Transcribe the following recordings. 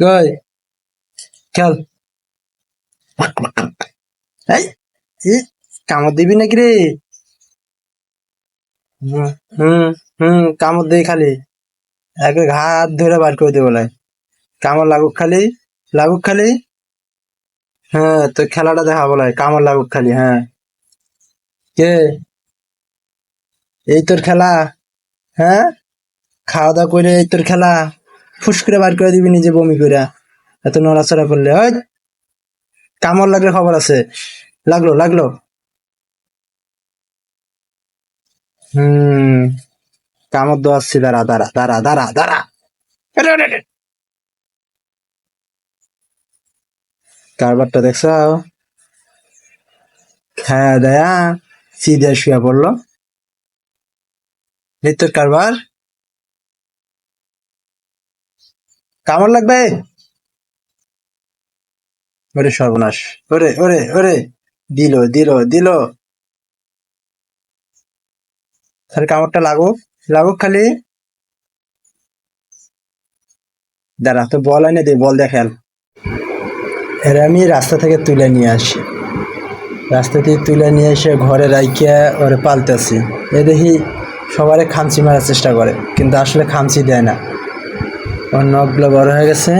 কই খেল। এই ই, কামড় দিবি নাকি রে? হুম হুম কামড় দিই খালি, একে ঘাত ধরে বার করে দেবো লাই। কামড় লাগুক খালি, লাগুক খালি। হ্যাঁ, তোর খেলাটা দেখাবো লাই, কামড় লাগুক খালি। হ্যাঁ, কে? এই তোর খেলা? হ্যাঁ, খাওয়া দাওয়া করে এই তোর খেলা? ফুস করে বার করে দিবি নিজে বমি করে, এত নড়াচড়া করলে। ওই কামড় লাগলে খবর আছে। লাগলো লাগলো। হুম, কামড় দেওয়াচ্ছি, দাঁড়া দাঁড়া দাঁড়া দাঁড়া দাঁড়া। আরে, আরে, আরে। কারবারটা দেখছ? খায়া দেয়া সিধা শুয়ে পড়লো। এই তোর কারবার? কামড় লাগবে? ওরে সর্বনাশ। ওরে ওরে ওরে, দিল দিল দিল। তাহলে কামড়টা লাগুক, লাগুক খালি। দাঁড়া, তো বল এনে দে, বল দিয়ে খেল। এর আমি রাস্তা থেকে তুলে নিয়ে আসি, রাস্তা থেকে তুলে নিয়ে এসে ঘরে রাইখিয়া ওরে পালতেছি। এ দেখি সবারে খামচি মারার চেষ্টা করে, কিন্তু আসলে খামচি দেয় না। ওর নখগুলো বড় হয়ে গেছে,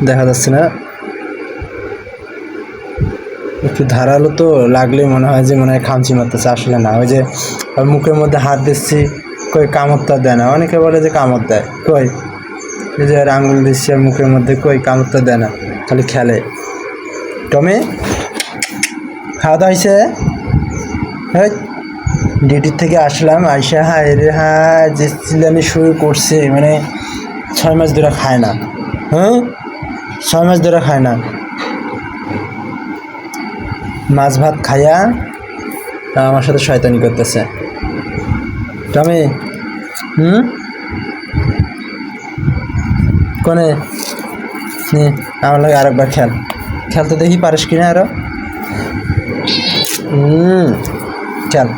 দেখা যাচ্ছে না। একটু ধারালো তো, লাগলেই মনে হয় যে মনে হয় খামচি মারতেছে, আসলে না। ওই যে ওর মুখের মধ্যে হাত দিচ্ছি, কই কামড়টা দেয় না। অনেকে বলে যে কামড় দেয়, কই এই যে আর আঙুল দিচ্ছি আর মুখের মধ্যে, কই কামড়টা দেয় না, খালি খেলে। টমি, খাওয়া দাওয়া হয়েছে? হ্যাঁ, ডিউটির থেকে আসলাম, আইসা হায় রে হায় যে চিল্লানি শুরু করছে, মানে 6 মাস ধরে খায় না। হ্যাঁ, 6 মাস ধরে খায় না। মাছ ভাত খাইয়া আমার সাথে শয়তানি করতেছে। টমি, হুম, কোনে নে, আমার লাগে আরেকবার খেল। খেলতে দেখি পারিস কিনা আরো। খেল।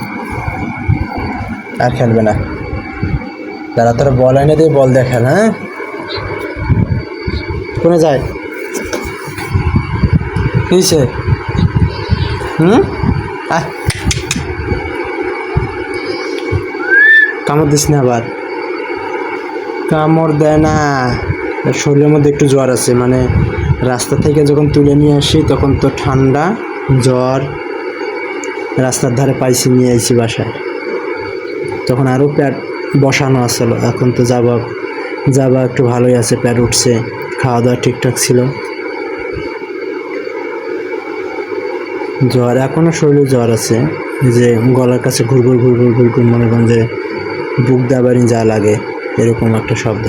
আর খেলবে না, দাঁড়া তোরা বল এনে দিয়ে বল দিয়ে খেল। হ্যাঁ, কোনে যায়? কিসে? আহ, কামড় দিস না আবার। কামড় দেয় না, ওর শরীরের মধ্যে একটু জ্বর আছে, মানে রাস্তা থেকে যখন তুলে নিয়ে আসি তখন তো ঠান্ডা জ্বর, রাস্তার ধারে পাইছি, নিয়ে আইছি বাসায়, তখন আরও প্যাড বসানো আসলো। এখন তো যাবা যাবা একটু ভালোই আছে, প্যাড উঠছে, খাওয়া দাওয়া ঠিকঠাক ছিল। জ্বর এখনো শরীরে জ্বর আছে, যে গলার কাছে ঘুরঘুর ঘুরঘুর ঘুরঘুর, মনে করেন যে বুক দাবারি যা লাগে, এরকম একটা শব্দ।